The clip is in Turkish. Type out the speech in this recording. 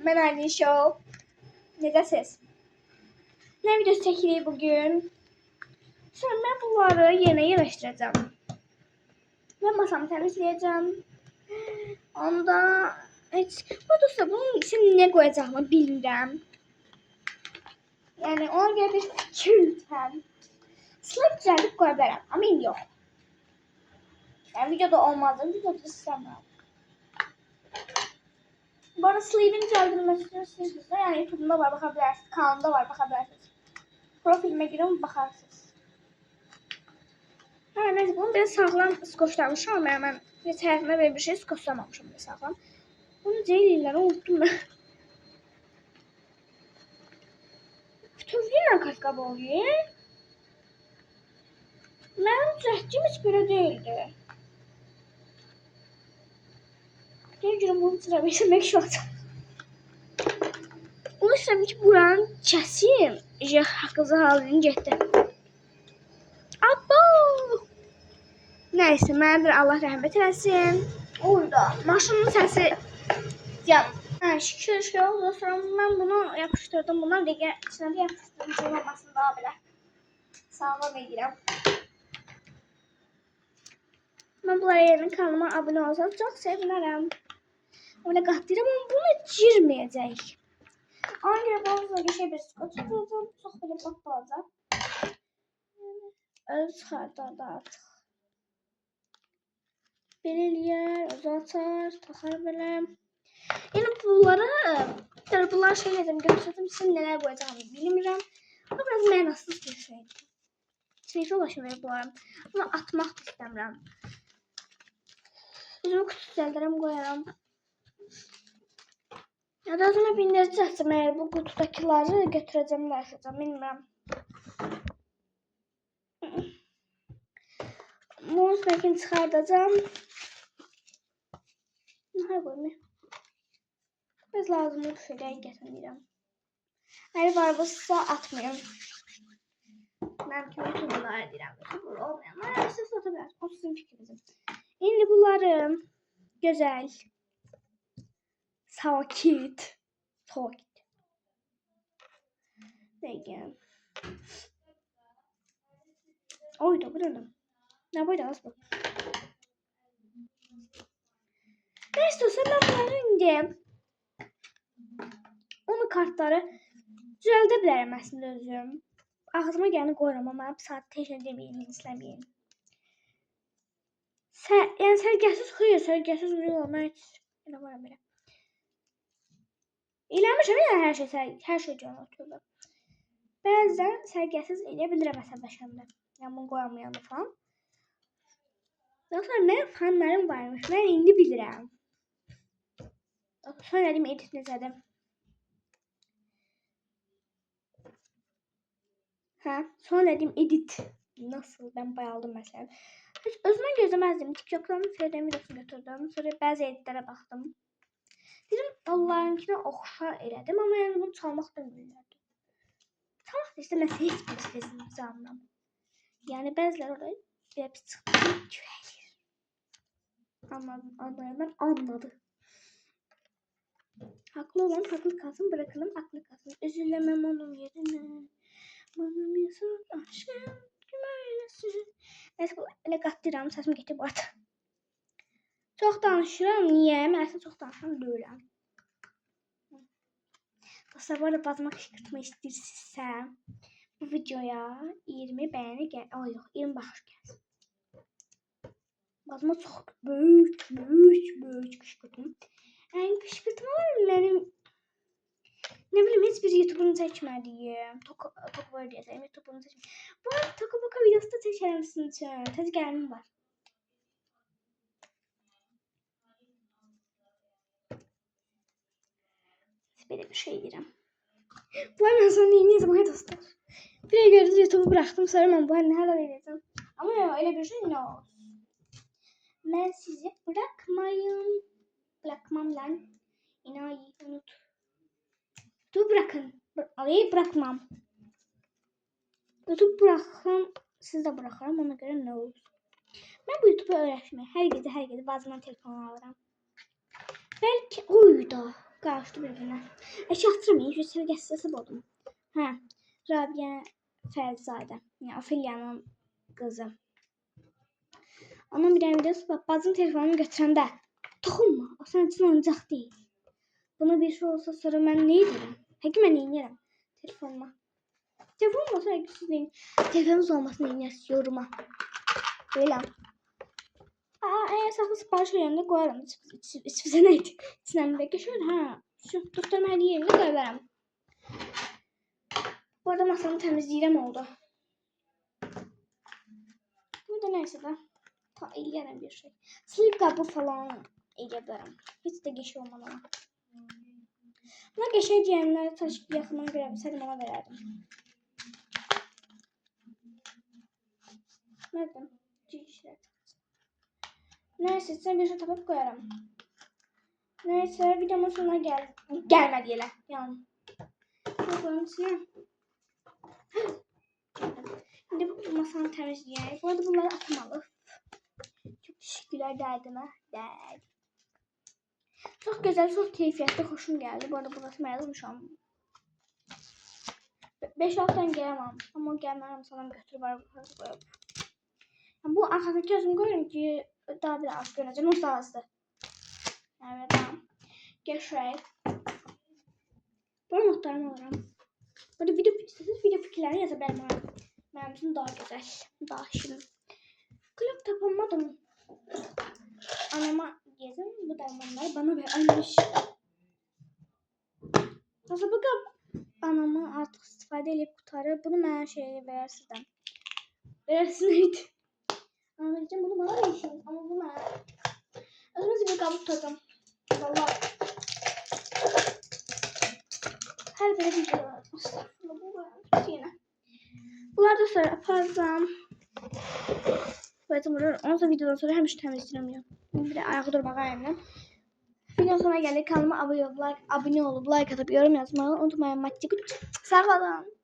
Ben Aylin Show. Necəsiz? Ne videosu çəkirik bugün? Sonra ben bunları yerine yerləşdirəcəm. Ben masamı təmizləyəcəm. Onda bu dostlar bunun için ne koyacağımı bilmirəm. Yani ona göre bir fikir lütfen. Slime düzəldib qoya bilərəm, amma indi yox. Yani videoda olmazdı, videoda istəmirəm. Bu arada Slime'in düzəldilməsi istiyorsanız yani YouTube'da var, bakabilirsiniz. Kanalımda var, bakabilirsiniz. Profilime girin, bakarsınız. Ha, neyse bunu biraz sağlam skoçlamışım ama hemen bir tərəfimə böyle bir şey skoçlamamışım bir sağlam. Bunu deyirlər, unuttum ben. Bütövlüylə katkabı oluyor. Mənim düzəltdiyim heç belə değildi. Deyir görüm bunu sıra vermək şu açım. Onu istədim ki buranı kəsim. Haqqınızı halını getdi. Abo! Neyse, mənədir Allah rəhmət eləsin. Orada maşının səsi yan. Hə, şükür oldu. Sonra mən bunu yapışdırdım. Bunlar da içinə də yapışdırdım. Şey olmasın daha belə. Sağlam edirəm. Mən bunlara yeni kanalıma abunə olsanız çox sevinərəm. Ona qatlayıram ama buna girməyəcək. Ona görə bazıları geçə bir skoç tutacağım. Çox belə bak olacaq. Öz çıxardardı artıq. Belə eləyər, uzatar, taxar belə. Yəni bunları şey edim, götürdüm. Sizin nələr qoyacağımı bilmirəm. O biraz mənasız bir şeydir. Sinirli ulaşım bunlarım. Bunu atmaq da istəmirəm. Üzümü kutu düzəldirəm, qoyaram. Ya da özümə bindirəcəksəm əgər bu qutudakiləri götürəcəm, yaşayacağım, bilmirəm. Bunun üstündəkini çıxardacağım. Nəyə qoymayayım? Biz lazımlı şeyləri gətirmirəm. Əgər var bulsa atmayım. Mən kimi bunları edirəm. Bunlar olmayanlar siz ata bilərsiniz. O sizin fikrinizdir. İndi bunları gözəl, sakit. Deyən. Oydu buranın. Ne boyda az bu. Ne istiyorsan ben bunları indi. Onu kartları düzəldə bilərəm əslində özüm. Ağzıma gələni qoyuram amma bir saat teşə deməyin, izləməyin. Yəni sərgəsiz xeyir, sərgəsiz ürək olmaq elə qoyuram belə. İləmişəm yəni hər şey canı oturdu. Bəzən sərgəsiz elə bilirəm əsəbləşəndə. Yəni bunu qoyamayanda falan. Daha sonra mənim fanlarım varmış. Mən indi bilirəm. Sonra dedim edit necədir. Hə, sonra dedim edit. Nasıl? Ben bayaldım mesela. Hiç özümə gözləməzdim. TikTok'dan Ferden videosunu götürdüm. Sonra bəzi editlere baxdım. Dedim onlarınkine oxşar elədim ama yani bunu çalmaq da bilmirdim. Çalmaq da işte mesela heç bir sesini çalmıram. Yani bəziləri orada bir pis çıxdı. Anlayanlar anladı. Haklı olan haklı kalsın, bırakalım aklı kalsın. Üzülemem onun yerine. Bana mesut aşkım güvenlesin. Neyse elə qatlayıram, səsim getib bu arada. Çox danışıram, niyə? Mən əslində çox danışıram, deyirəm. Dostlar, bu arada bazıma qışqırtma istəyirsinizsə, bu videoya 20 bəyəni gəl. Ay yox, 20 baxış gəlsin. Bazıma çox böyük qışqırtma. Yəni qışqırtmalar mənim ne bileyim hiçbir YouTube'unu çekmediğim. Tok var diyeceğim. YouTube'unu çekmedim. Bu arada Tokoboka videosu da çeker misiniz? Tezgahım var. Böyle bir şey diyeceğim. Bu hemen sonra yeni bu dostlar. Bir gördünüz YouTube'u bıraktım. Sonra ben bu hemen hala vereceğim. Ama ya öyle bir şey ne olur. Ben sizi bırakmayın. Bırakmam lan. İnayı unut. Dur bırakın. Alayı bırakmam. YouTube bırakın. Siz de bırakırım. Ona göre ne olur. Ben bu YouTube'u öğretmeye her gece bazıdan telefon alırım. Belki oydu. Qarışdı bir-birinə. Çatdırmayın, şu səviyyəsi oldum. Hə, Rabiə Fərzadə. Yəni Ofeliyanın qızı. Onun bir dənə videosu var. Bacın telefonunu götürəndə toxunma, o sənin üçün oyuncaq deyil. Buna bir şey olsa sonra mən nə edirəm? Həqiqi mən neynirəm telefonuma? Telefonum olsa həqiqi siz neyin? Telefonunuz olmasını neynərsiniz yoruma. Belə. Eğer saklı sipariş yerine koyarım. İçimize neydi? İçinden bir şöyle ha. Şu dostlarım her yerine koyarım. Bu arada masamı temizleyeceğim oldu. Burada neyse de. Ta eləyərəm bir şey. Slip qabı falan eləyərəm. Heç də geçi olmadı ama. Buna geçey deyənlərə taşıb yaxından görəbilsəydim ona verərdim. Nereden? Cişlər. Neyse size bir şey tapıp koyarım. Neyse videomun sonuna gelmedi yine. Yani. Bakalım size. Şimdi bu masanı temizleyeyim. Bu arada bunları atmalı. Çok teşekkürler derdime. Çok güzel, çok keyfiyetli, hoşum geldi. Bu arada burası meyildim şu an. 5-6 tane gelemem. Ama gelmem sana götürüp koyup. Bu arkadaki gözüm görüyorum ki daha bir az göreceğim. O da azdı. Evet tamam. Geçelim. Böyle notlarımı alırım. Böyle video fikirlerini yazabilirim. Benim için daha güzel. Daha şirin. Kulak tapamadım. Anama gezim. Bu dermanlar bana vermiş. Nasıl bakalım? Anamı artık istifade edip kurtarır. Bunu ben şeye verersin. Verersin neydi? Anlayacağım bunu bana versin. Ama bu ne? Özümüzü bir kabuk tutacağım. Vallahi. Her biri bir şey var. Estağfurullah bu var. Yine. Bunlar da sonra yaparım. Zaten burada 10 videodan sonra hem temizleyemiyorum. Bir de ayağı durmak ayağımdan. Video sonuna geldik. Kanalıma abone olup like atıp yorum yazmayı unutmayın. Sağ olun.